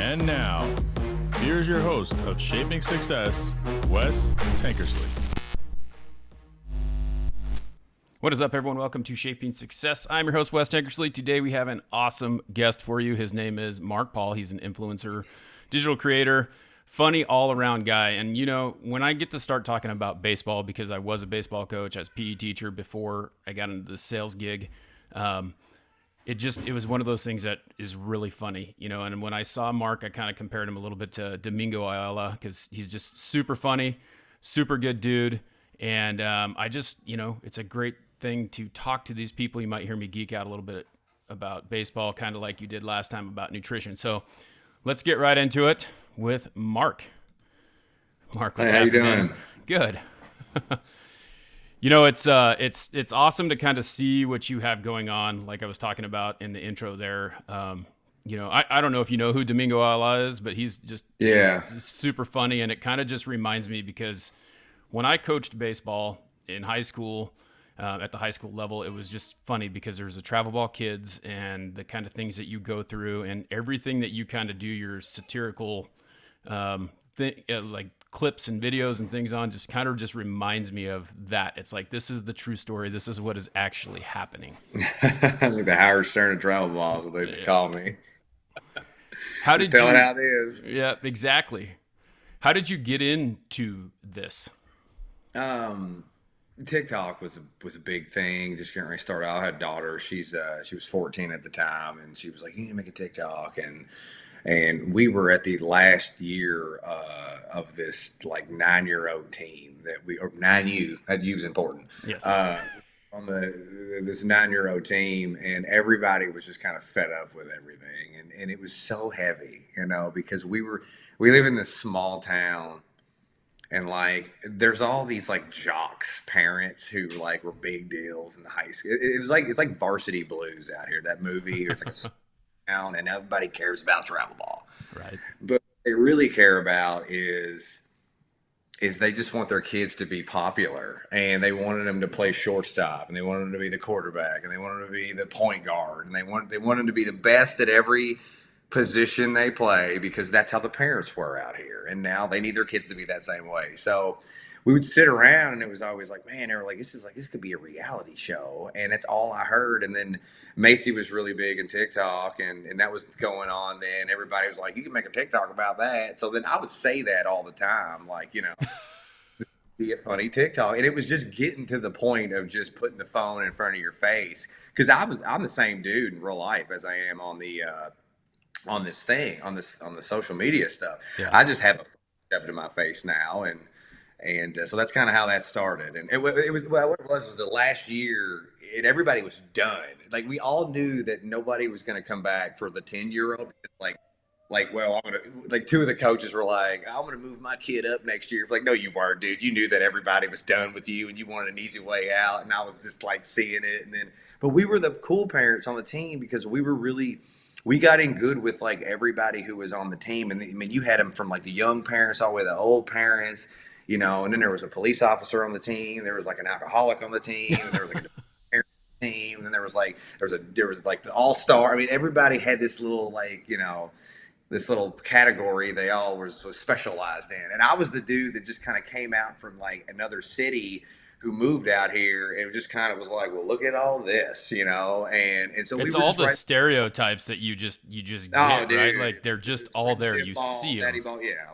And now, here's your host of Shaping Success, Wes Tankersley. What is up, everyone? Welcome to Shaping Success. I'm your host, Wes Tankersley. Today we have an awesome guest for you. His name is Mark Paul. He's an influencer, digital creator, funny all-around guy. And, you know, when I get to start talking about baseball, because I was a baseball coach, I was a PE teacher before I got into the sales gig, it was one of those things that is really funny, you know. And when I saw Mark, I kind of compared him a little bit to Domingo Ayala because he's just super funny, super good dude. And I just, you know, it's a great thing to talk to these people. You might hear me geek out a little bit about baseball, kind of like you did last time about nutrition. So let's get right into it with Mark. Mark, what's happening? How you doing? Man? Good. You know, it's awesome to kind of see what you have going on, like I was talking about in the intro there. You know, I don't know if you know who Domingo Ayala is, but he's just he's super funny, and it kind of just reminds me because when I coached baseball in high school, at the high school level, it was just funny because there's a travel ball kids and the kind of things that you go through and everything that you kind of do your satirical like clips and videos and things on just kind of just reminds me of that. It's like, this is the true story. This is what is actually happening. Like the Howard Stern of travel balls, what they call me. How just did tell you, it how it is. Yeah, exactly. How did you get into this? TikTok was a big thing. Just getting ready to start out. I had a daughter. She was 14 at the time, and she was like, "You need to make a TikTok." And we were at the last year of this like 9-year-old team or 9U. That U is important. Yes. On this 9-year-old team, and everybody was just kind of fed up with everything, and it was so heavy, you know, because we live in this small town. And like, there's all these like jocks parents who like were big deals in the high school. It's like Varsity Blues out here. That movie. It's like a town, and everybody cares about travel ball. Right. But what they really care about is they just want their kids to be popular, and they wanted them to play shortstop, and they wanted them to be the quarterback, and they wanted them to be the point guard, and they want them to be the best at every position they play because that's how the parents were out here, and now they need their kids to be that same way. So we would sit around, and it was always like, man, they were like, this could be a reality show, and that's all I heard. And then Macy was really big in TikTok, and that was going on then. Everybody was like, you can make a TikTok about that. So then I would say that all the time, like, you know, be a funny TikTok. And it was just getting to the point of just putting the phone in front of your face, because I'm the same dude in real life as I am on the on the social media stuff. Yeah. I just have a step to my face now, and so that's kind of how that started. And it was what it was the last year, and everybody was done. Like, we all knew that nobody was going to come back for the 10-year-old. Well, I'm gonna, like, two of the coaches were like, I'm gonna move my kid up next year. Like, no, you weren't, dude. You knew that everybody was done with you, and you wanted an easy way out. And I was just like seeing it, but we were the cool parents on the team because we got in good with like everybody who was on the team. And I mean, you had them from like the young parents all the way to the old parents, you know, and then there was a police officer on the team. There was like an alcoholic on the team. And there was like a parent team. And then there was like the all-star. I mean, everybody had this little, like, you know, this little category they all was specialized in. And I was the dude that just kind of came out from like another city who moved out here and just kind of was like, well, look at all this, you know, and so it's we were all just the stereotypes that you just get, dude, right? Like, they're just all like there. You ball, see daddy them. ball, yeah.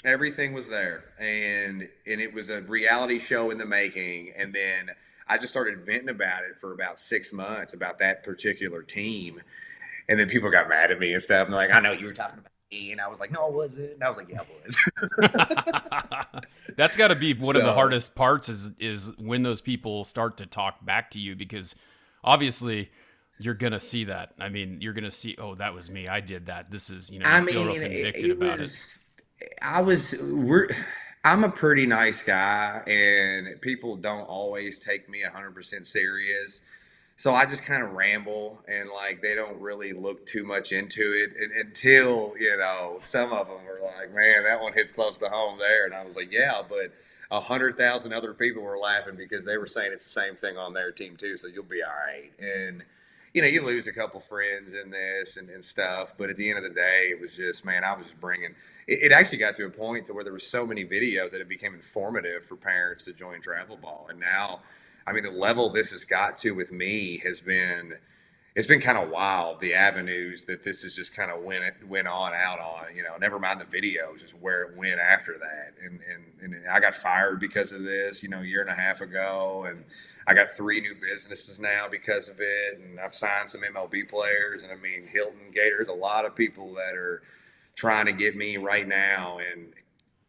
Everything was there, and it was a reality show in the making. And then I just started venting about it for about 6 months about that particular team, and then people got mad at me and stuff. And they're like, I know you were talking about me, and I was like, no, I wasn't. And I was like, yeah, I was. That's got to be one of the hardest parts is when those people start to talk back to you, because obviously you're going to see that. I mean, you're going to see, oh, that was me. I did that. This is, you know, you feel real convicted about it. I'm a pretty nice guy, and people don't always take me 100% serious. So I just kind of ramble, and like, they don't really look too much into it until, you know, some of them are like, man, that one hits close to home there. And I was like, yeah, but 100,000 other people were laughing because they were saying it's the same thing on their team too. So you'll be all right. And you lose a couple friends in this and stuff, but at the end of the day, it was just, man, I was just bringing. It actually got to a point to where there were so many videos that it became informative for parents to join travel ball, and now, I mean, the level this has got to with me has been it's been kind of wild, the avenues that this has just kind of went on out on, never mind the videos, just where it went after that. And I got fired because of this, a year and a half ago. And I got 3 new businesses now because of it. And I've signed some MLB players. And I mean, Hilton, Gators, a lot of people that are trying to get me right now. And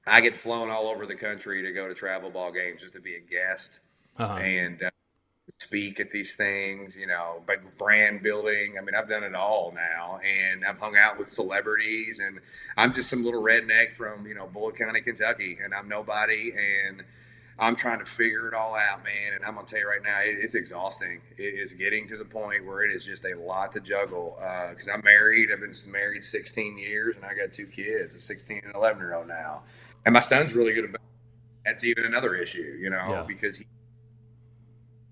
I get flown all over the country to go to travel ball games just to be a guest. Uh-huh. And speak at these things, but brand building. I mean, I've done it all now, and I've hung out with celebrities, and I'm just some little redneck from, Bullitt County, Kentucky, and I'm nobody, and I'm trying to figure it all out, man. And I'm gonna tell you right now, it's exhausting. It is getting to the point where it is just a lot to juggle. Because I'm married. I've been married 16 years, and I got 2 kids, a 16 and 11-year-old now, and my son's really good about. That's even another issue, because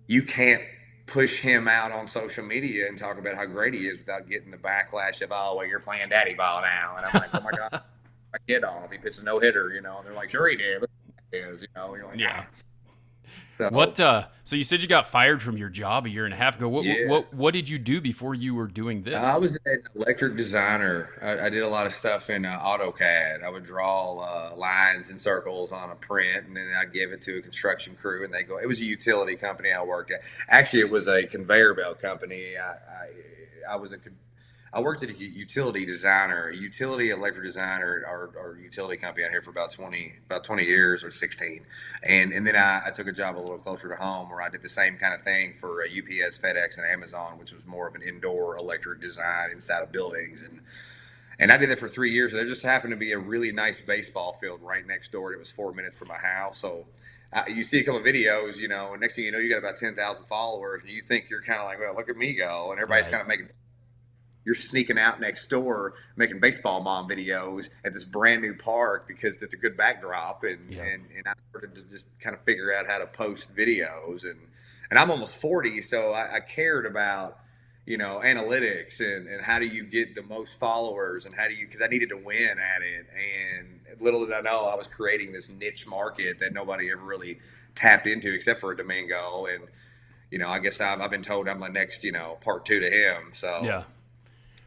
you can't push him out on social media and talk about how great he is without getting the backlash of, oh, well, you're playing daddy ball now. And I'm like, oh my God, I get off. He pitched a no-hitter, and they're like, sure he did. Look what it is, You're like, Yeah. So, So you said you got fired from your job a year and a half ago. What did you do before you were doing this? I was an electric designer. I did a lot of stuff in AutoCAD. I would draw lines and circles on a print, and then I'd give it to a construction crew, and they go. It was a utility company I worked at. Actually, it was a conveyor belt company. I worked at a utility designer, a utility electric designer, or utility company out here for about 20 years or 16. And then I took a job a little closer to home where I did the same kind of thing for UPS, FedEx, and Amazon, which was more of an indoor electric design inside of buildings. And I did that for 3 years. There just happened to be a really nice baseball field right next door. It was 4 minutes from my house. So you see a couple of videos, and next thing you know, you got about 10,000 followers, and you think you're kind of like, well, look at me go. And everybody's kind of making. You're sneaking out next door making baseball mom videos at this brand new park because it's a good backdrop. And I started to just kind of figure out how to post videos. And I'm almost 40, so I cared about, analytics and how do you get the most followers and because I needed to win at it. And little did I know I was creating this niche market that nobody ever really tapped into except for Domingo. And, I guess I've been told I'm the next, part 2 to him. So yeah.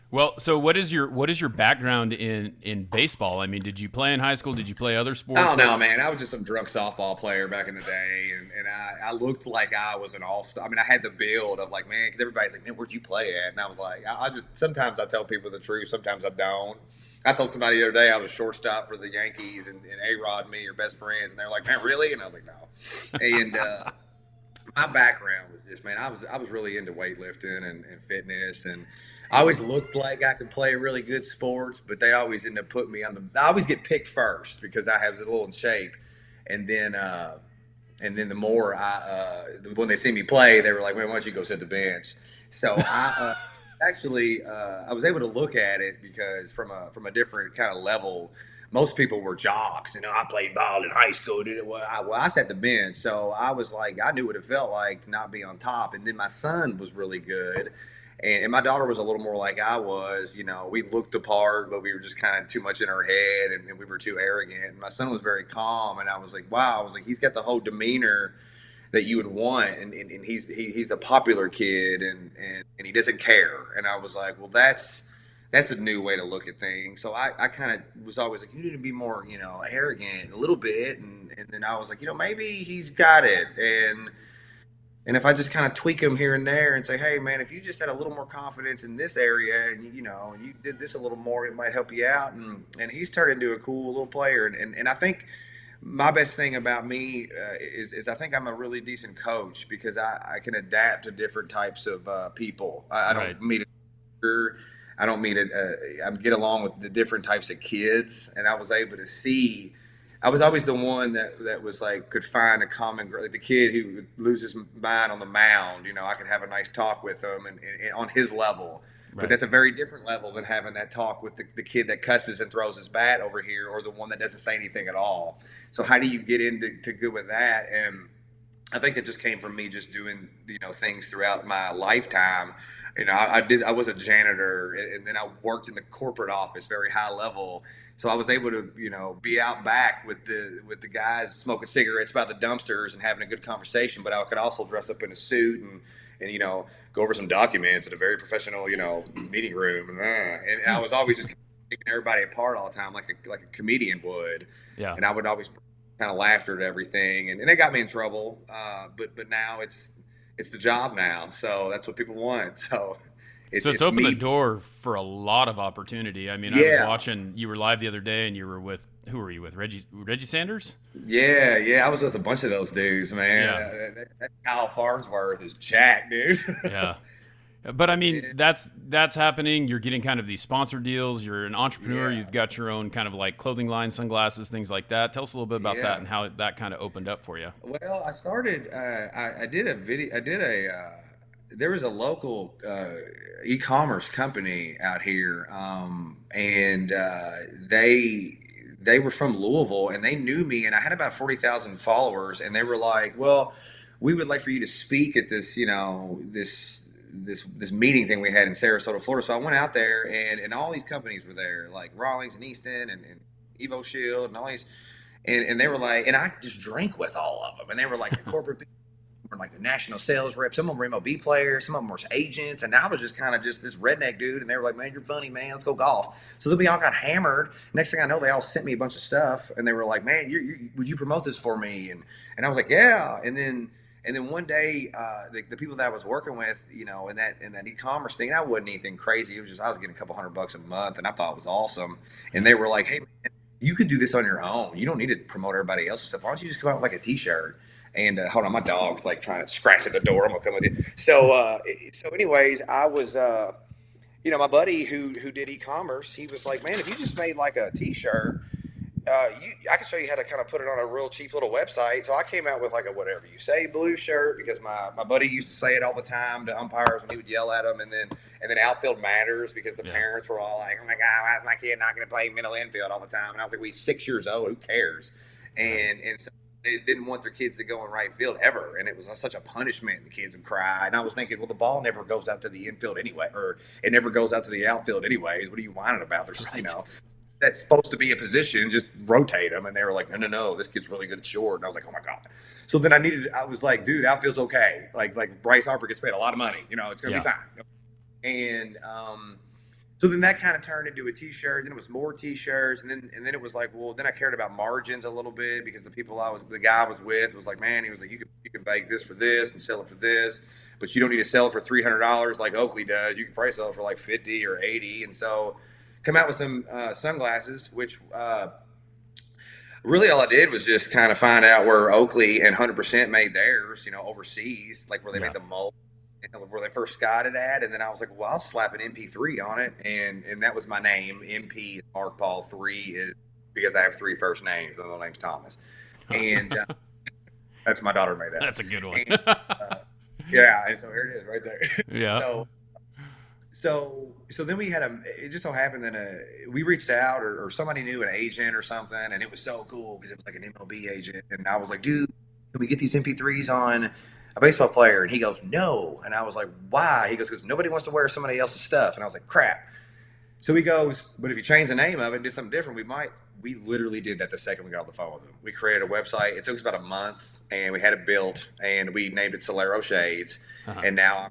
Well, so what is your background in baseball? I mean, did you play in high school? Did you play other sports? Oh no, man! I was just some drunk softball player back in the day, and I looked like I was an all-star. I mean, I had the build of like, man, because everybody's like, man, where'd you play at? And I was like, I just sometimes I tell people the truth, sometimes I don't. I told somebody the other day I was shortstop for the Yankees, and A-Rod and me are best friends, and they're like, man, really? And I was like, no. And my background was this, man. I was really into weightlifting and fitness, and I always looked like I could play really good sports, but they always end up putting me on I always get picked first because I have a little in shape, and then the more when they see me play, they were like, "Man, why don't you go sit the bench?" So I actually I was able to look at it because from a different kind of level. Most people were jocks, I played ball in high school. I sat the bench, so I was like, I knew what it felt like to not be on top. And then my son was really good. And my daughter was a little more like I was, we looked apart, but we were just kind of too much in our head and we were too arrogant. And my son was very calm. And I was like, wow, he's got the whole demeanor that you would want. And he's a popular kid and he doesn't care. And I was like, well, that's a new way to look at things. So I kind of was always like, you need to be more, arrogant a little bit. And then I was like, maybe he's got it. And if I just kind of tweak him here and there and say, hey, man, if you just had a little more confidence in this area and, and you did this a little more, it might help you out. And he's turned into a cool little player. And I think my best thing about me is I think I'm a really decent coach because I can adapt to different types of people. I don't meet I don't meet it. I get along with the different types of kids. And I was able to see I was always the one that was like could find a common like the kid who would lose his mind on the mound. I could have a nice talk with him and on his level. Right. But that's a very different level than having that talk with the kid that cusses and throws his bat over here or the one that doesn't say anything at all. So how do you get into good with that? And I think it just came from me just doing, things throughout my lifetime. I was a janitor, and then I worked in the corporate office, very high level. So I was able to, be out back with the guys smoking cigarettes by the dumpsters and having a good conversation. But I could also dress up in a suit and go over some documents at a very professional, meeting room. And I was always just taking everybody apart all the time, like a comedian would. Yeah. And I would always kind of laughter at everything, and it got me in trouble. But now it's the job now, so that's what people want. So So it's it's opened the me. door for a lot of opportunity. I mean, I was Yeah, watching, you were live the other day and you were with, who were you with? Reggie Sanders? yeah. I was with a bunch of those dudes, man. Yeah. That Kyle Farnsworth is jacked, dude. Yeah. But I mean, that's happening. You're getting kind of these sponsor deals. You're an entrepreneur. Yeah, You've got your own kind of like clothing line, sunglasses, things like that. Tell us a little bit about that yeah. and how that kind of opened up for you. Well, I started. I did a video. I did a. There was a local e-commerce company out here, and they were from Louisville, and they knew me, and I had about 40,000 followers, and they were like, "Well, we would like for you to speak at this, this meeting thing we had in Sarasota, Florida." So I went out there, and all these companies were there, like Rawlings and Easton and Evo Shield and all these. And they were like, and I just drank with all of them. And they were like the corporate people, were like the national sales rep. Some of them were MLB players, some of them were agents. And I was just kind of just this redneck dude. And they were like, "Man, you're funny, man. Let's go golf." So then we all got hammered. Next thing I know, they all sent me a bunch of stuff. And they were like, "Man, would you promote this for me?" And I was like, "Yeah." And then one day, the people that I was working with, in that e-commerce thing, and I wasn't anything crazy. It was just I was getting a couple $100 a month, and I thought it was awesome. And they were like, "Hey, man, you could do this on your own. You don't need to promote everybody else's stuff. Why don't you just come out with like a T-shirt?" And hold on, my dog's like trying to scratch at the door. I'm gonna come with you. So anyways, I was, my buddy who did e-commerce. He was like, "Man, if you just made like a T-shirt, I can show you how to kind of put it on a real cheap little website." So I came out with like a whatever you say blue shirt because my buddy used to say it all the time to umpires when he would yell at them, and then outfield matters because the Yeah. parents were all like, "Oh my God, why is my kid not going to play middle infield all the time?" And I was like, "We 6 years old, who cares?" Right. And so they didn't want their kids to go in right field ever, and it was such a punishment. The kids would cry, and I was thinking, well, the ball never goes out to the infield anyway, or it never goes out to the outfield anyways. What are you whining about? There's Right. that's supposed to be a position, just rotate them. And they were like, "No, no, no, this kid's really good at short." And I was like, "Oh my God." So then I was like, "Dude, outfield's okay. Like Bryce Harper gets paid a lot of money. It's going to Yeah. be fine." And so then that kind of turned into a T-shirt. Then it was more T-shirts, and then it was like, well, then I cared about margins a little bit because the guy I was with was like, "Man," he was like, "You can bake this for this and sell it for this, but you don't need to sell it for $300 like Oakley does. You can probably sell it for like 50 or 80." And so come out with some sunglasses, which really all I did was just kind of find out where Oakley and 100% made theirs, overseas, like where they Yeah. made the mold, where they first got it at. And then I was like, well, I'll slap an MP3 on it. And that was my name. MP is Mark Paul. 3 is because I have 3 first names. My middle name's Thomas. And that's my daughter made that. That's a good one. And yeah. And so here it is right there. Yeah. So so then we had it just so happened that we reached out or somebody knew an agent or something, and it was so cool because it was like an MLB agent, and I was like, "Dude, can we get these MP3s on a baseball player?" And he goes, "No." And I was like, "Why?" He goes, "Because nobody wants to wear somebody else's stuff." And I was like, "Crap." So he goes, "But if you change the name of it and did something different, we might." We literally did that the second we got off the phone with him. We created a website. It took us about a month, and we had it built, and we named it Solero Shades. Uh-huh. And now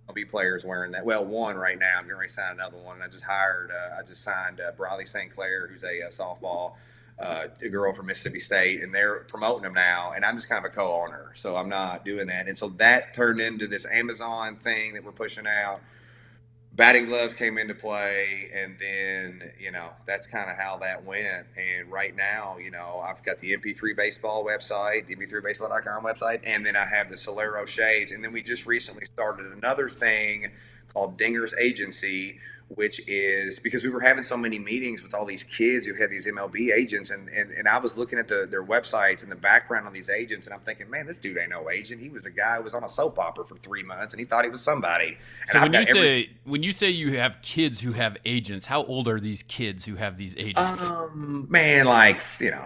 MLB players wearing that. Well, one right now. I'm getting ready to sign another one. And I just signed Briley St. Clair, who's a softball, a girl from Mississippi State, and they're promoting them now. And I'm just kind of a co-owner, so I'm not doing that. And so that turned into this Amazon thing that we're pushing out. Batting gloves came into play, and then that's kind of how that went. And right now, I've got the MP3 baseball website, mp3baseball.com website, and then I have the Solero Shades. And then we just recently started another thing called Dinger's Agency, which is because we were having so many meetings with all these kids who had these MLB agents, and I was looking at their websites and the background on these agents, and I'm thinking, man, this dude ain't no agent. He was the guy who was on a soap opera for 3 months, and he thought he was somebody. And So I've got every when you say you have kids who have agents, how old are these kids who have these agents? man, like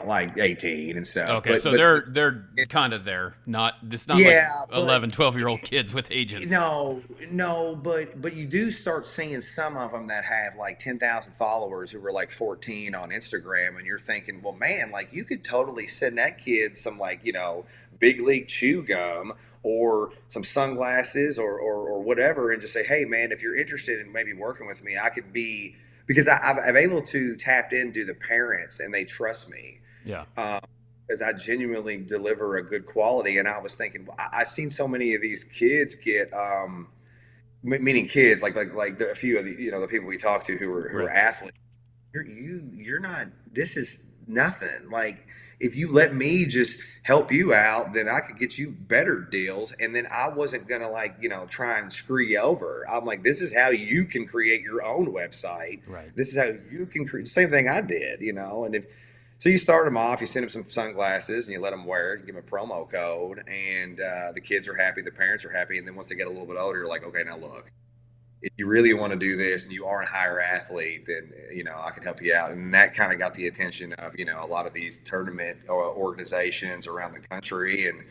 like 18 and stuff. Okay, so But they're kind of there. Not it's not like yeah, but 11, 12-year-old kids with agents. no, but you do start seeing some of them that have like 10,000 followers who were like 14 on Instagram, and you're thinking, well, man, like you could totally send that kid some like big league chew gum or some sunglasses or whatever, and just say, hey, man, if you're interested in maybe working with me, I could be because I'm able to tap into the parents and they trust me. Yeah. Because I genuinely deliver a good quality. And I was thinking, well, I've seen so many of these kids get, meaning kids, like a few of the, the people we talk to who are Right. athletes. You're not. This is nothing. Like if you let me just help you out, then I could get you better deals. And then I wasn't gonna try and screw you over. I'm like, this is how you can create your own website. Right. This is how you can create. Same thing I did, And if so, you start them off. You send them some sunglasses, and you let them wear it. You give them a promo code, and the kids are happy. The parents are happy. And then once they get a little bit older, you're like, okay, now look, if you really want to do this and you are a higher athlete, then I can help you out. And that kind of got the attention of a lot of these tournament organizations around the country. And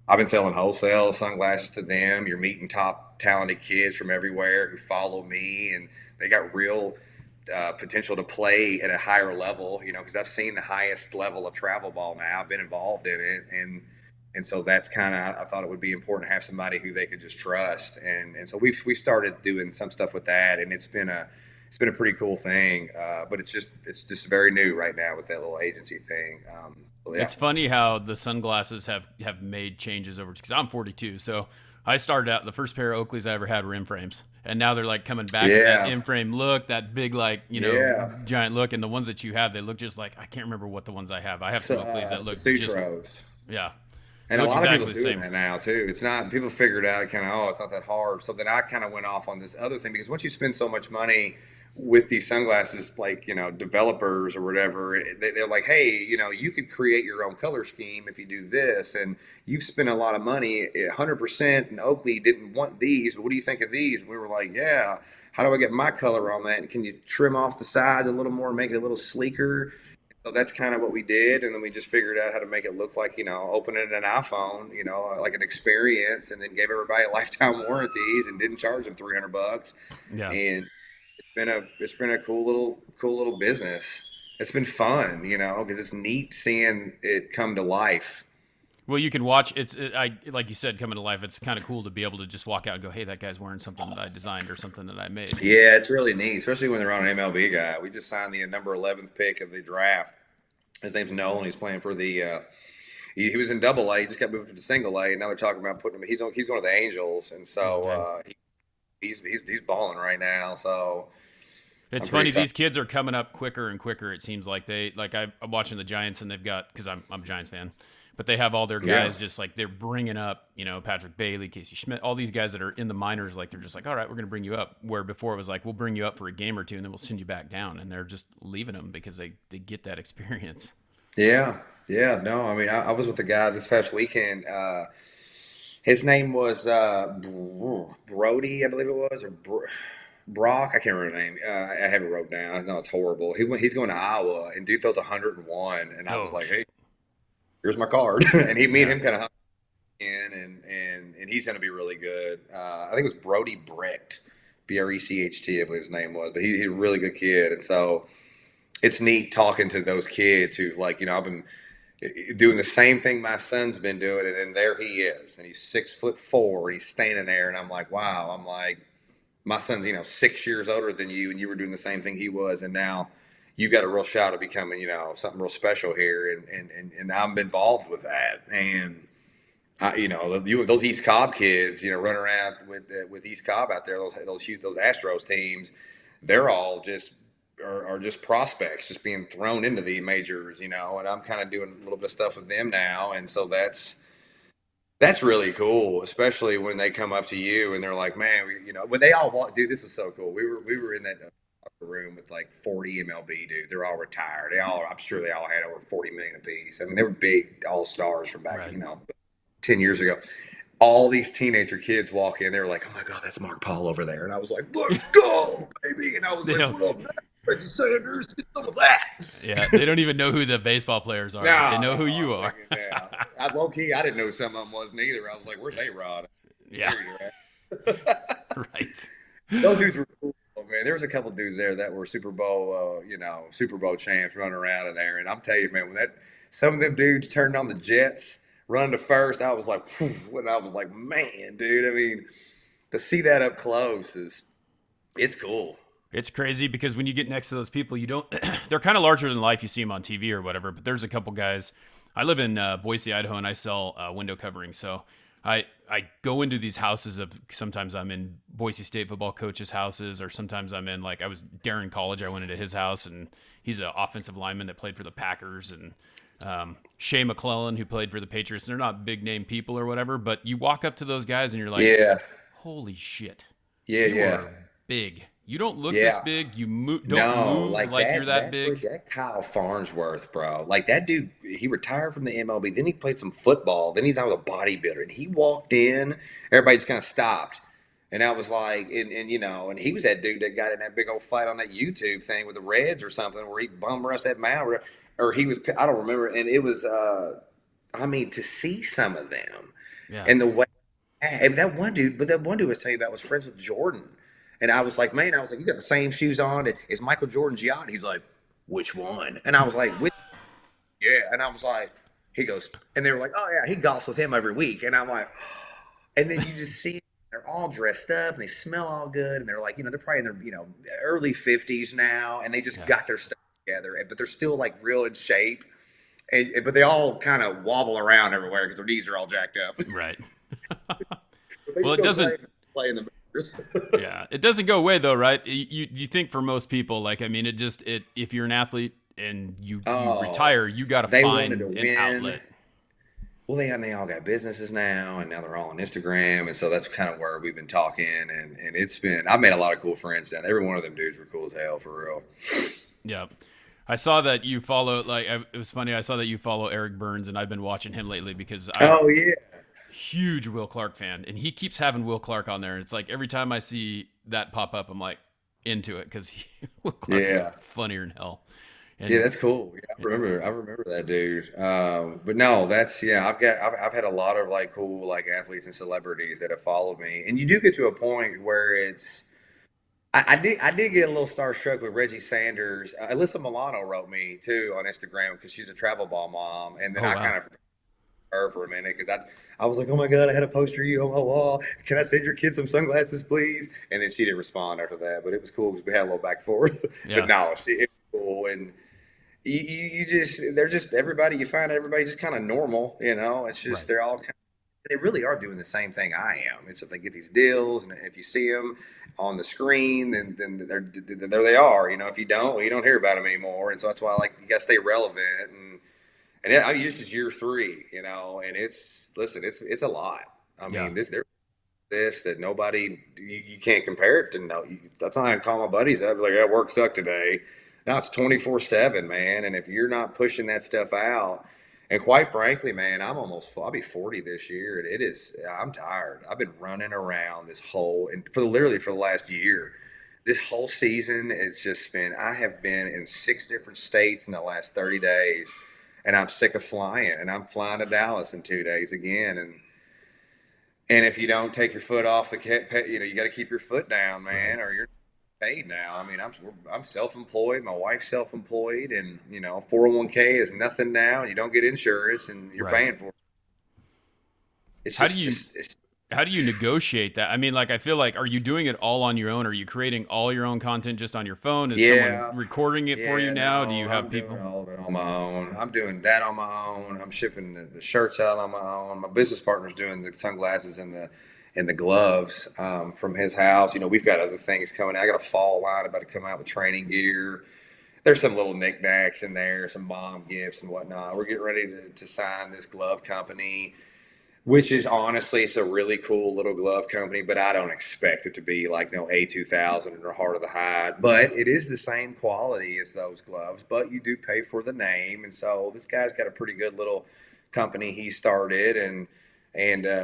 I've been selling wholesale sunglasses to them. You're meeting top talented kids from everywhere who follow me, and they got real potential to play at a higher level. Because I've seen the highest level of travel ball now. I've been involved in it, and so that's kind of I thought it would be important to have somebody who they could just trust, and so we started doing some stuff with that, and it's been a pretty cool thing, but it's just very new right now with that little agency thing. So yeah. It's funny how the sunglasses have made changes over because I'm 42. So I started out the first pair of Oakleys I ever had were in frames, and now they're like coming back to that Yeah. in frame look, that big Yeah. giant look, and the ones that you have they look just like I can't remember what the ones I have. I have some So Oakleys that the look just sutros. yeah, they And a look lot of exactly people's the doing same. that now too. It's not people figured out kind of it's not that hard. So then I kind of went off on this other thing because once you spend so much money with these sunglasses, like developers or whatever, they're like, hey, you could create your own color scheme if you do this, and you've spent a lot of money, 100%. And Oakley didn't want these, but what do you think of these? And we were like, yeah. How do I get my color on that? And can you trim off the sides a little more, make it a little sleeker? So that's kind of what we did, and then we just figured out how to make it look like opening an iPhone, like an experience, and then gave everybody lifetime warranties and didn't charge them $300. Yeah. And it's been a cool little business. It's been fun, because it's neat seeing it come to life. Well, you can watch. I like you said, coming to life. It's kind of cool to be able to just walk out and go, "Hey, that guy's wearing something that I designed or something that I made." Yeah, it's really neat, especially when they're on an MLB guy. We just signed the number 11th pick of the draft. His name's Nolan. He's playing for the. He was in Double A. He just got moved to Single A. And now they're talking about putting him. He's going to the Angels, and Oh, so dang. he's balling right now. So It's I'm pretty funny. excited. These kids are coming up quicker and quicker. It seems like I'm watching the Giants and they've got because I'm a Giants fan, but they have all their Yeah, guys just like they're bringing up Patrick Bailey, Casey Schmidt, all these guys that are in the minors. Like they're just like, all right, we're gonna bring you up. Where before it was like we'll bring you up for a game or two and then we'll send you back down, and they're just leaving them because they get that experience. yeah, yeah. No, I mean, I was with a guy this past weekend. His name was Brody, I believe it was, or Brock. I can't remember the name. I have it wrote down. I know it's horrible. He's going to Iowa, and dude throws 101, and I was Oh, like, hey, here's my card. And me and yeah. him kind of hung in, and he's going to be really good. I think it was Brody Brecht, Brecht, I believe his name was, but he's a really good kid, and so it's neat talking to those kids who like I've been doing the same thing my son's been doing, and there he is, and he's 6'4", and he's standing there, and I'm like, wow. I'm like, my son's 6 years older than you, and you were doing the same thing he was, and now you've got a real shot of becoming something real special here, and I'm involved with that, and those East Cobb kids, running around with East Cobb out there, those Astros teams, they're all just are just prospects, just being thrown into the majors, and I'm kind of doing a little bit of stuff with them now, and so That's really cool, especially when they come up to you and they're like, "Man, when they all walk, dude, this was so cool. We were in that room with like 40 MLB dudes. They're all retired. I'm sure they all had over 40 million apiece. I mean, they were big all stars from back, Right. 10 years ago. All these teenager kids walk in. They're like, "Oh my God, that's Mark Paul over there." And I was like, "Let's go, baby!" And I was They like, don't. "What up, man? Reggie Sanders? Get some of that." Yeah, they don't even know who the baseball players are, but they No, know no, who I you was are. like, yeah. Low key, I didn't know some of them wasn't either. I was like, "Where's A-Rod?" Yeah, There you're at. right. Those dudes were cool, man. There was a couple dudes there that were Super Bowl champs running around in there. And I'm telling you, man, some of them dudes turned on the Jets, running to first, I was like, phew, and I was like, man, dude. I mean, to see that up close it's cool. It's crazy because when you get next to those people, you don't. They're kind of larger than life. You see them on TV or whatever. But there's a couple guys. I live in Boise, Idaho, and I sell window covering. So I go into these houses of sometimes I'm in Boise State football coaches' houses, or sometimes I'm in I was Darren College. I went into his house, and he's an offensive lineman that played for the Packers, and Shea McClellan who played for the Patriots. They're not big name people or whatever, but you walk up to those guys and you're like, Yeah, holy shit, yeah, you yeah, are big. You don't look this yeah. big. You don't No, move like like you're that big. that Kyle Farnsworth, bro. Like that dude, he retired from the MLB. Then he played some football. Then he's out with a bodybuilder. And he walked in, everybody just kind of stopped. And I was like, and he was that dude that got in that big old fight on that YouTube thing with the Reds or something where he bum rushed that mound or he was, I don't remember. And it was, I mean, to see some of them Yeah. and the way, and that one dude I was telling you about was friends with Jordan. And I was like, man, you got the same shoes on as Michael Jordan's yacht. He's like, which one? And I was like, which? Yeah. And I was like, he goes, and they were like, oh yeah, he golfs with him every week. And I'm like, and then you just see they're all dressed up and they smell all good. And they're like, they're probably in their, early 50s now. And they just Yeah. got their stuff together, but they're still like real in shape. But they all kind of wobble around everywhere because their knees are all jacked up. Right. But they Well, it still doesn't. play in the majors. Yeah, it doesn't go away though, right? You think for most people, I mean, it if you're an athlete and you Oh, retire, you got to they wanted to find an win. outlet. Well, they all got businesses now, and now they're all on Instagram, and so that's kind of where we've been talking, and I've made a lot of cool friends down there. Every one of them dudes were cool as hell, for real. Yeah. I saw that you follow it was funny. I saw that you follow Eric Burns, and I've been watching him lately because I'm Oh yeah, huge Will Clark fan, and he keeps having Will Clark on there. And it's like every time I see that pop up, I'm like into it because Will Clark is yeah, funnier than hell. yeah. And That's cool. Yeah, I remember that dude. But no, I've had a lot of like cool like athletes and celebrities that have followed me, and you do get to a point where it's. I did get a little starstruck with Reggie Sanders. Alyssa Milano wrote me too on Instagram because she's a travel ball mom, and then oh I wow, kind of her for a minute because I was like, oh my God, I had a poster of you on my wall. Can I send your kids some sunglasses, please? And then she didn't respond after that, but it was cool because we had a little back and forth. But yeah, no, it was cool. And they're just everybody, you find everybody just kind of normal, it's just, right, they're all they really are doing the same thing I am. It's that they get these deals, and if you see them on the screen, then there they are. If you don't, well, you don't hear about them anymore. And so that's why you got to stay relevant. I mean, this is year 3, and it's a lot. I yeah, mean, there's this that nobody you can't compare it to. No, that's not how I call my buddies. I'd be like, "Yeah, work sucked today." Now it's 24/7, man. And if you're not pushing that stuff out, and quite frankly, man, I'll be 40 this year, and I'm tired. I've been running around this whole and literally for the last year. This whole season, I have been in 6 different states in the last 30 days, and I'm sick of flying. And I'm flying to Dallas in 2 days again. And if you don't take your foot off you got to keep your foot down, right. man, or you're paid now. I mean, I'm self-employed. My wife's self-employed, and 401k is nothing now. And you don't get insurance, and you're Right. paying for it. It's How do just, you just it's, how do you negotiate that? I mean, I feel like, are you doing it all on your own? Are you creating all your own content just on your phone? Is someone yeah, recording it for you yeah. now? Do No, you have I'm doing people? all of it on my own. I'm doing that on my own. I'm shipping the shirts out on my own. My business partner's doing the sunglasses and the gloves from his house. We've got other things coming. I got a fall line about to come out with training gear. There's some little knickknacks in there, some mom gifts and whatnot. We're getting ready to sign this glove company. which is honestly, it's a really cool little glove company, but I don't expect it to be like no A2000 or Heart of the Hide. But it is the same quality as those gloves, but you do pay for the name. And so this guy's got a pretty good little company he started, and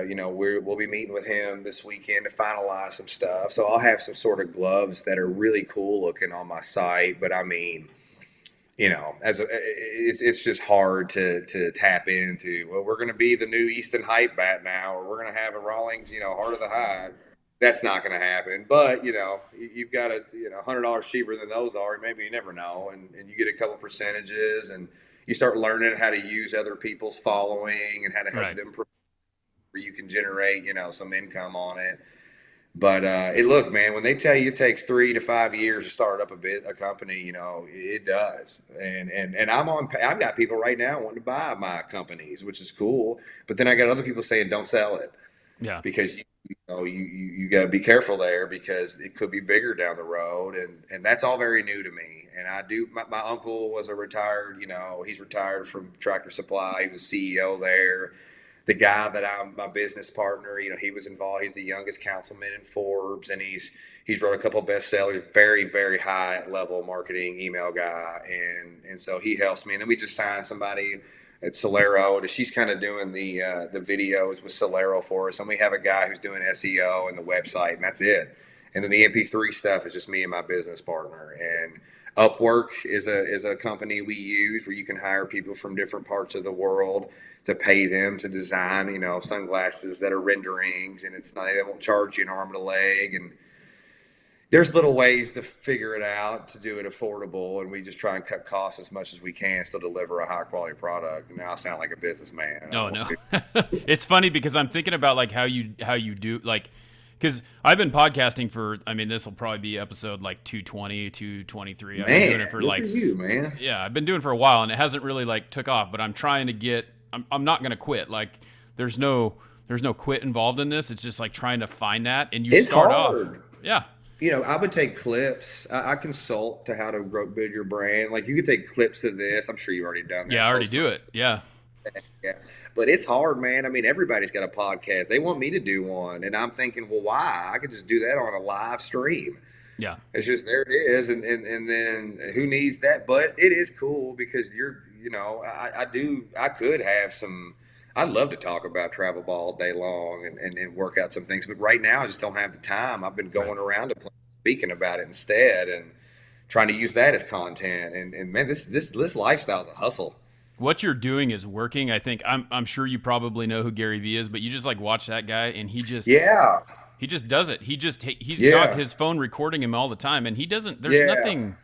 you know we'll be meeting with him this weekend to finalize some stuff. So I'll have some sort of gloves that are really cool looking on my site. But I mean, you know, it's just hard to tap into. Well, we're going to be the new Easton Hype bat now, or we're going to have a Rawlings, you know, Heart of the Hide. That's not going to happen. But you know, you've got a $100 cheaper than those are. Maybe you never know, and you get a couple percentages, and you start learning how to use other people's following and how to help Right. them. Where you can generate, some income on it. But look, man, when they tell you it takes 3 to 5 years to start up a company, it does. And I've got people right now wanting to buy my companies, which is cool. But then I got other people saying don't sell it Yeah. because you got to be careful there because it could be bigger down the road, and that's all very new to me. And I do. My uncle was a retired, he's retired from Tractor Supply. He was CEO there. The guy that I'm my business partner, he was involved. He's the youngest councilman in Forbes, and he's wrote a couple of bestsellers. Very, very high level marketing email guy, and so he helps me. And then we just signed somebody at Solero. She's kind of doing the videos with Solero for us, and we have a guy who's doing SEO and the website, and that's it. And then the MP3 stuff is just me and my business partner. And Upwork is a company we use where you can hire people from different parts of the world to pay them to design, sunglasses that are renderings, and it's not, they won't charge you an arm and a leg. And there's little ways to figure it out to do it affordable, and we just try and cut costs as much as we can, still deliver a high quality product. And now I sound like a businessman. Oh no. It's funny because I'm thinking about like how you do like because I've been podcasting for, I mean, this will probably be episode like 220, 223. I've been doing it for good like for you, man. yeah, I've been doing it for a while and it hasn't really like took off, but I'm trying to get I'm not going to quit. Like there's no quit involved in this. It's just like trying to find that and you It's start hard. off. Yeah. I would take clips. I consult to how to grow build your brand. Like you could take clips of this. I'm sure you've already done that. Yeah, I already do it. Yeah. Yeah, but it's hard, man. I mean, everybody's got a podcast. They want me to do one, and I'm thinking, well, why? I could just do that on a live stream. Yeah. It's just there it is, and then who needs that? But it is cool because I could have some. I'd love to talk about travel ball all day long and work out some things, but right now I just don't have the time. I've been going around to speaking about it instead and trying to use that as content. And man, this lifestyle is a hustle. What you're doing is working. I think I'm sure you probably know who Gary Vee is, but you just like watch that guy and he just does it. He's got his phone recording him all the time and he doesn't there's nothing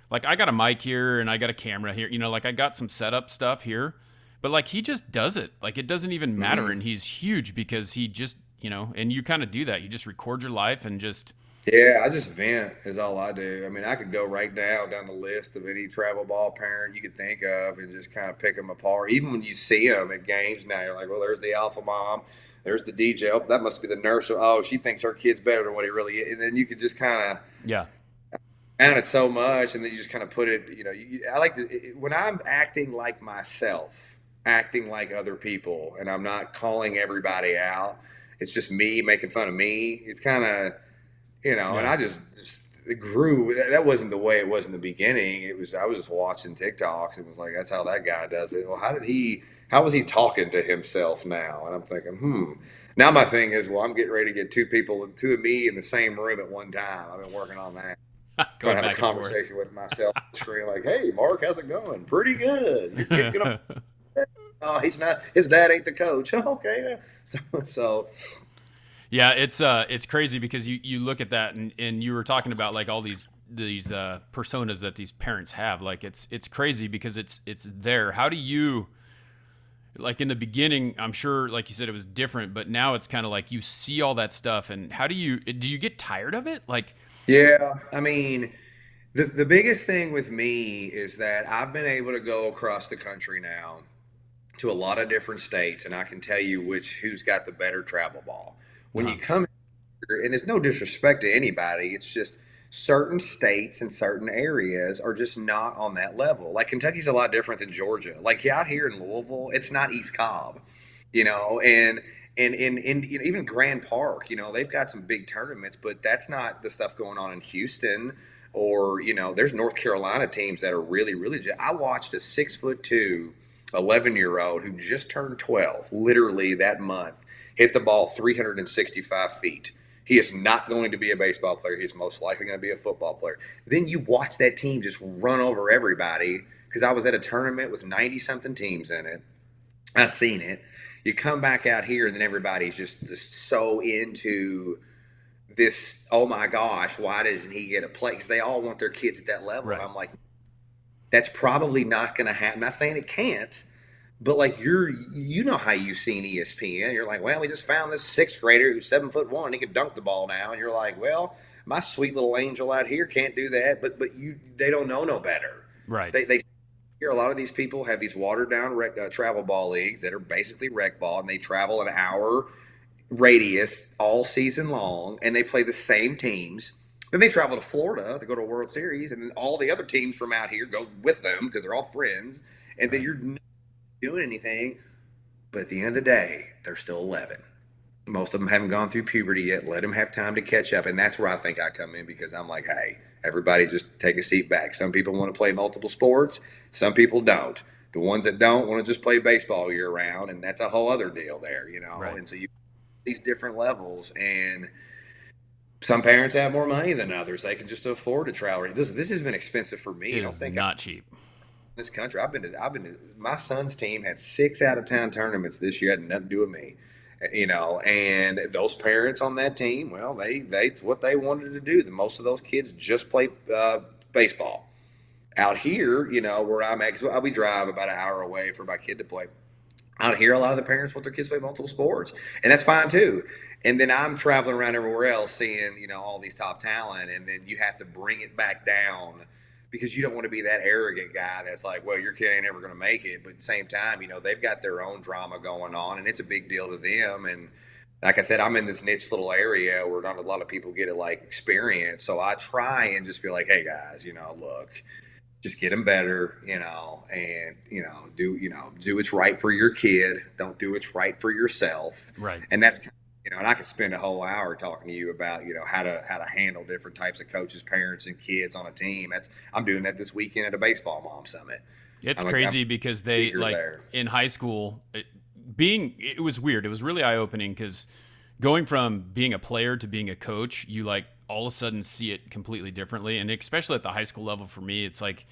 like I got a mic here and I got a camera here, like I got some setup stuff here, but like he just does it. Like it doesn't even matter and he's huge because he just, and you kind of do that. You just record your life and just Yeah, I just vent is all I do. I mean, I could go right down the list of any travel ball parent you could think of and just kind of pick them apart. Even when you see them at games now, you're like, well, there's the alpha mom, there's the DJ. Oh, that must be the nurse. Oh, she thinks her kid's better than what he really is. And then you could just kind of yeah. down it so much, and then you just kind of put it. I like to when I'm acting like myself, acting like other people, and I'm not calling everybody out. It's just me making fun of me. It's kind of and I just it grew. That wasn't the way it was in the beginning. I was just watching TikToks. It was like, that's how that guy does it. Well, how was he talking to himself now? And I'm thinking, Now my thing is, well, I'm getting ready to get two of me in the same room at one time. I've been working on that. Going to have a conversation with myself on the screen like, hey, Mark, how's it going? Pretty good. You're kicking him. Oh, he's not, his dad ain't the coach. Okay. So yeah, it's crazy because you look at that and you were talking about like all these personas that these parents have. Like it's crazy because it's there. How do you like in the beginning, I'm sure like you said it was different, but now it's kind of like you see all that stuff and how do you get tired of it? Like yeah, I mean, the biggest thing with me is that I've been able to go across the country now to a lot of different states, and I can tell you who's got the better travel ball. When you come here, and it's no disrespect to anybody, it's just certain states and certain areas are just not on that level. Like Kentucky's a lot different than Georgia. Like out here in Louisville, it's not East Cobb, and And even Grand Park, they've got some big tournaments, but that's not the stuff going on in Houston. Or, there's North Carolina teams that are really, really. I watched a 6'2" 11-year-old who just turned 12, literally that month, hit the ball 365 feet. He is not going to be a baseball player. He's most likely going to be a football player. Then you watch that team just run over everybody, because I was at a tournament with 90 something teams in it. I've seen it. You come back out here, and then everybody's just so into this. Oh my gosh, why doesn't he get a play? Because they all want their kids at that level. Right. I'm like, that's probably not going to happen. I'm not saying it can't, but like how you've seen ESPN. You're like, well, we just found this sixth grader who's 7'1". He can dunk the ball now, and you're like, well, my sweet little angel out here can't do that. But they don't know no better. Right. They hear a lot of these people have these watered down travel ball leagues that are basically rec ball, and they travel an hour radius all season long, and they play the same teams. Then they travel to Florida to go to a World Series, and then all the other teams from out here go with them because they're all friends. And then you're not doing anything. But at the end of the day, they're still 11. Most of them haven't gone through puberty yet. Let them have time to catch up. And that's where I think I come in, because I'm like, hey, everybody just take a seat back. Some people want to play multiple sports. Some people don't. The ones that don't want to just play baseball year round. And that's a whole other deal there, Right. And so you these different levels, and some parents have more money than others. They can just afford to travel. This has been expensive for me. I It don't is think not cheap. this country. My son's team had 6 out of town tournaments this year. It had nothing to do with me, and those parents on that team, well, they it's what they wanted to do. Most of those kids just play baseball. Out here, where I'm at, 'cause we drive about an hour away for my kid to play. Out here, a lot of the parents want their kids to play multiple sports, and that's fine too. And then I'm traveling around everywhere else, seeing all these top talent, and then you have to bring it back down, because you don't want to be that arrogant guy that's like, well, your kid ain't ever going to make it. But at the same time, they've got their own drama going on, and it's a big deal to them. And like I said, I'm in this niche little area where not a lot of people get to like experience. So I try and just be like, hey guys, look, just get them better, and do what's right for your kid. Don't do what's right for yourself. Right. And that's and I could spend a whole hour talking to you about how to handle different types of coaches, parents, and kids on a team. I'm doing that this weekend at a baseball mom summit. It's crazy because they like there. in high school, it was weird. It was really eye opening because going from being a player to being a coach, you like all of a sudden see it completely differently. And especially at the high school level, for me, it's like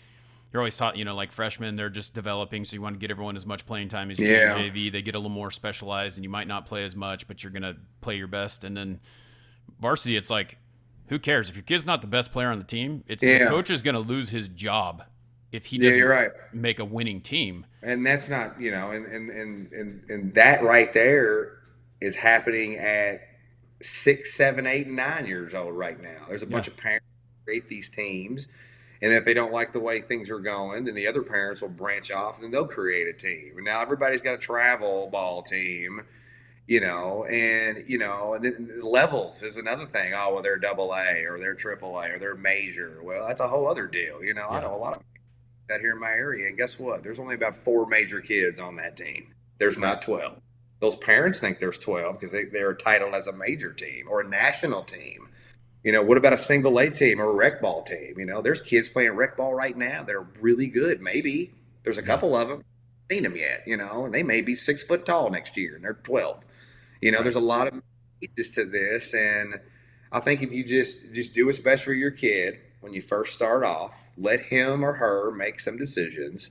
you're always taught, like freshmen, they're just developing. So you want to get everyone as much playing time as you can in JV. They get a little more specialized, and you might not play as much, but you're going to play your best. And then varsity, it's like, who cares? If your kid's not the best player on the team, the coach is going to lose his job if he doesn't make a winning team. And that's not, and that right there is happening at 6, 7, 8, and 9 years old right now. There's a bunch of parents who create these teams, and if they don't like the way things are going, then the other parents will branch off, and then they'll create a team. And now everybody's got a travel ball team, and then levels is another thing. Oh, well, they're AA or they're AAA or they're major. Well, that's a whole other deal. I know a lot of that here in my area, and guess what? There's only about 4 major kids on that team. There's not 12. Those parents think there's 12 because they're titled as a major team or a national team. What about a single A team or a rec ball team? There's kids playing rec ball right now that are really good. Maybe there's a couple of them, seen them yet, and they may be 6 foot tall next year and they're 12. There's a lot of pieces to this. And I think if you just do what's best for your kid when you first start off, let him or her make some decisions.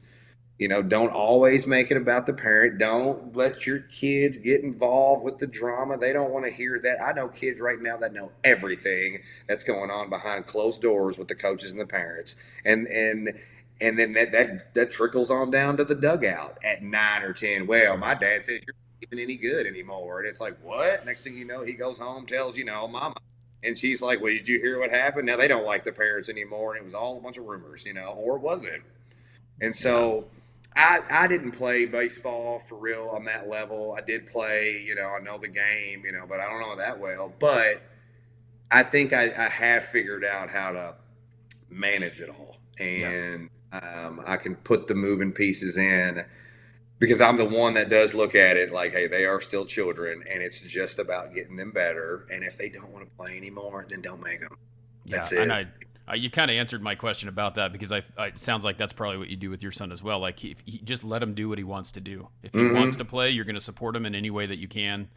Don't always make it about the parent. Don't let your kids get involved with the drama. They don't want to hear that. I know kids right now that know everything that's going on behind closed doors with the coaches and the parents. And then that trickles on down to the dugout at 9 or 10. Well, my dad says you're not even any good anymore. And it's like, what? Next thing you know, he goes home, tells, mama. And she's like, well, did you hear what happened? Now they don't like the parents anymore. And it was all a bunch of rumors, or was it? And so I didn't play baseball for real on that level. I did play, I know the game, but I don't know that well. But I think I have figured out how to manage it all. And I can put the moving pieces in because I'm the one that does look at it like, hey, they are still children, and it's just about getting them better. And if they don't want to play anymore, then don't make them. Yeah, That's and it. you kind of answered my question about that because it sounds like that's probably what you do with your son as well. Like he just let him do what he wants to do. If he wants to play, you're going to support him in any way that you can,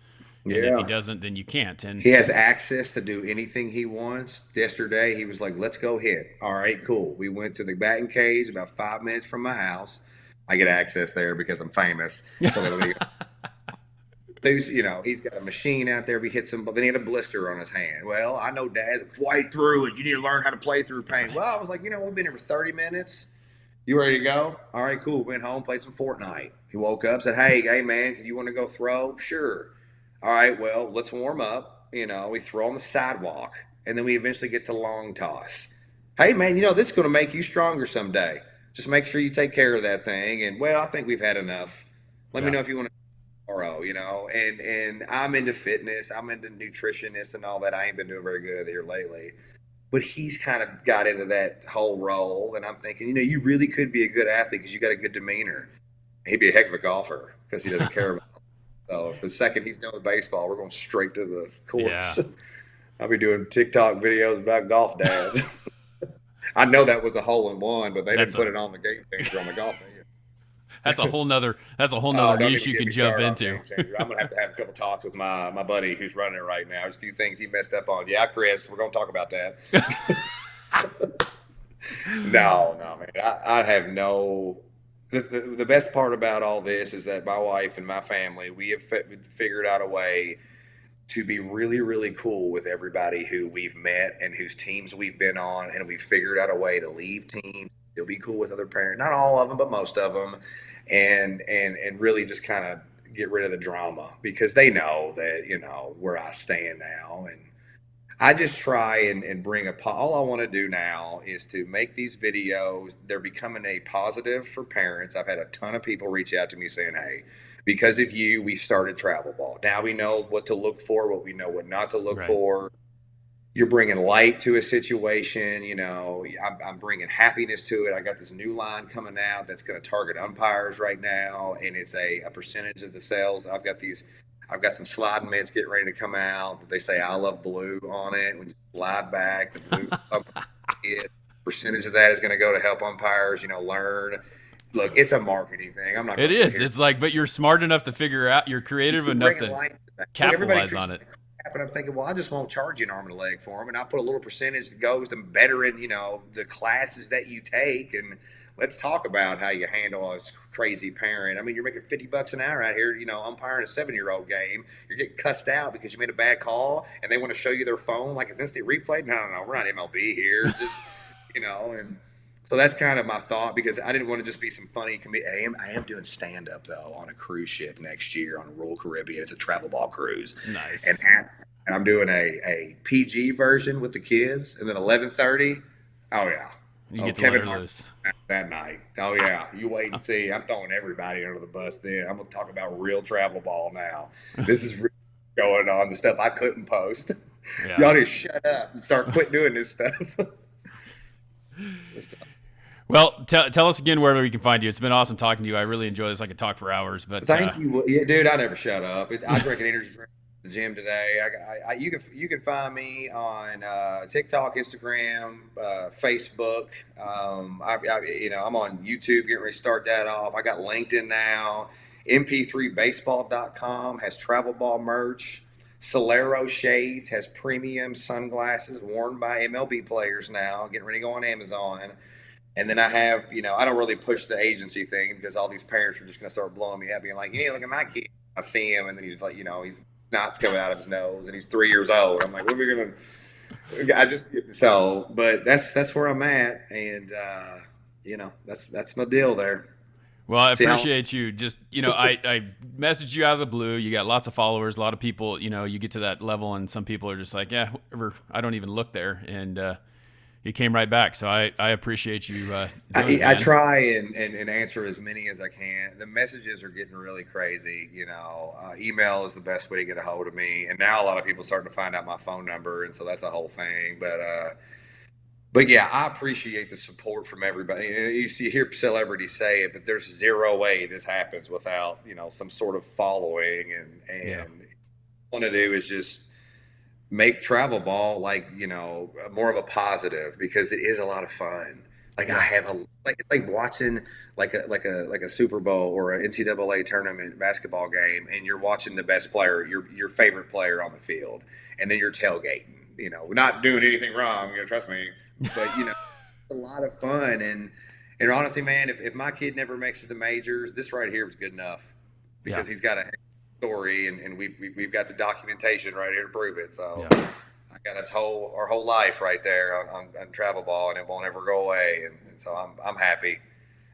and if he Yeah. doesn't, then you can't. And He has access to do anything he wants. Yesterday, he was like, let's go hit. All right, cool. We went to the batting cage about 5 minutes from my house. I get access there because I'm famous. So they let me he's got a machine out there. We hit some, but then he had a blister on his hand. Well, I know Dad's play through it. You need to learn how to play through pain. Well, I was like, we've been here for 30 minutes. You ready to go? All right, cool. Went home, played some Fortnite. He woke up, said, hey, man, you want to go throw? Sure. All right, well, let's warm up. We throw on the sidewalk, and then we eventually get to long toss. Hey, man, this is going to make you stronger someday. Just make sure you take care of that thing. And, well, I think we've had enough. Let me yeah, know if you want to tomorrow, and I'm into fitness. I'm into nutritionists and all that. I ain't been doing very good here lately. But he's kind of got into that whole role. And I'm thinking, you really could be a good athlete because you got a good demeanor. He'd be a heck of a golfer because he doesn't care about it. So if the second he's done with baseball, we're going straight to the yeah. course. I'll be doing TikTok videos about golf dads. I know that was a hole in one, but they didn't That's put a it on the game changer on the golf thing. that's a whole Oh, nother don't niche even you get can me jump started on into. game changer. I'm gonna have a couple talks with my buddy who's running it right now. There's a few things he messed up on. Yeah, Chris, we're gonna talk about that. No, man. I have no. The best part about all this is that my wife and my family, we have figured out a way to be really, really cool with everybody who we've met and whose teams we've been on, and we've figured out a way to leave teams, still be cool with other parents, not all of them, but most of them, and really just kind of get rid of the drama because they know that where I stand now, and I just try and bring all I want to do now is to make these videos. They're becoming a positive for parents. I've had a ton of people reach out to me saying, hey, because of you, we started Travel Ball. Now we know what to look for, what we know what not to look Right. for. You're bringing light to a situation. I'm bringing happiness to it. I got this new line coming out that's going to target umpires right now, and it's a percentage of the sales. I've got some slide mitts getting ready to come out that they say "I love blue" on it. When you slide back, the blue percentage of that is going to go to help umpires, learn. Look, it's a marketing thing. I'm not It going to sit is. here. It's like, but you're smart enough to figure out. You're creative You're enough bringing to light to that. Look, everybody capitalize treats on it it. like crap, and I'm thinking, well, I just won't charge you an arm and a leg for them, and I'll put a little percentage that goes to bettering, the classes that you take, and let's talk about how you handle a crazy parent. I mean, you're making $50 an hour out here, umpiring a 7-year-old game. You're getting cussed out because you made a bad call, and they want to show you their phone like it's instant replay. No, we're not MLB here. Just, and so that's kind of my thought because I didn't want to just be some funny I am doing stand up though on a cruise ship next year on a Royal Caribbean. It's a travel ball cruise, and Nice. I'm doing a PG version with the kids, and then 11:30. Oh yeah, You oh get to let Kevin her Hart loose. that night. Oh yeah, you wait and see. I'm throwing everybody under the bus. Then I'm gonna talk about real travel ball now. This is really going on. The stuff I couldn't post. Yeah. Y'all need to shut up and start quit doing this stuff. Well, tell us again where we can find you. It's been awesome talking to you. I really enjoy this. I could talk for hours, but Thank you, yeah, dude. I never shut up. I drink an energy drink at the gym today. You can find me on TikTok, Instagram, Facebook. I'm on YouTube, getting ready to start that off. I got LinkedIn now. MP3baseball.com has travel ball merch. Solero Shades has premium sunglasses worn by MLB players now. Getting ready to go on Amazon. And then I have, I don't really push the agency thing because all these parents are just going to start blowing me up, being like, you need to look at my kid. I see him, and then he's like, he's snot's coming out of his nose, and he's 3 years old. I'm like, what are we going to? But that's where I'm at, and that's my deal there. well, I See how? appreciate you. Just I messaged you out of the blue. You got lots of followers. A lot of people. You get to that level, and some people are just like, yeah, whatever. I don't even look there, and you came right back. So I appreciate you doing it, I man. try and answer as many as I can. The messages are getting really crazy. Email is the best way to get a hold of me. And now a lot of people starting to find out my phone number. And so that's a whole thing. But But yeah, I appreciate the support from everybody. You see, hear celebrities say it, but there's zero way this happens without some sort of following. Yeah. And what I want to do is just make travel ball like more of a positive, because it is a lot of fun. Like I Yeah. have it's like watching like a Super Bowl or an NCAA tournament basketball game, and you're watching the best player, your favorite player on the field, and then you're tailgating. Not doing anything wrong. Trust me, but a lot of fun. And honestly, man, if my kid never makes it to the majors, this right here was good enough, Yeah. because he's got a story, and we've got the documentation right here to prove it. So Yeah. I got our whole life right there on travel ball, and it won't ever go away. And so I'm happy.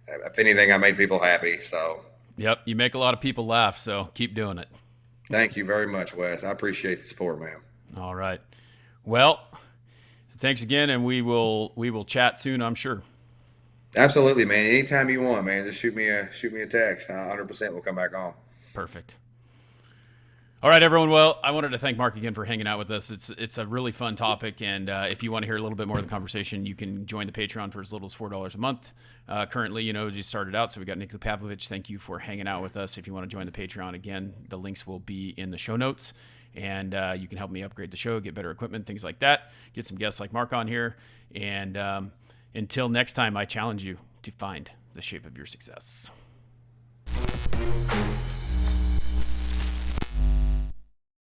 If anything, I made people happy. So Yep. You make a lot of people laugh, so keep doing it. thank you very much, Wes. I appreciate the support, man. All right. Well, thanks again, and we will chat soon, I'm sure. Absolutely, man. Anytime you want, man, just shoot me a text. 100% will come back on. Perfect. All right, everyone. Well, I wanted to thank Mark again for hanging out with us. It's a really fun topic, and if you want to hear a little bit more of the conversation, you can join the Patreon for as little as $4 a month. Currently, just started out, so we got Nick Pavlovich. Thank you for hanging out with us. If you want to join the Patreon, again, the links will be in the show notes, and you can help me upgrade the show, get better equipment, things like that, get some guests like Mark on here, and until next time, I challenge you to find the shape of your success.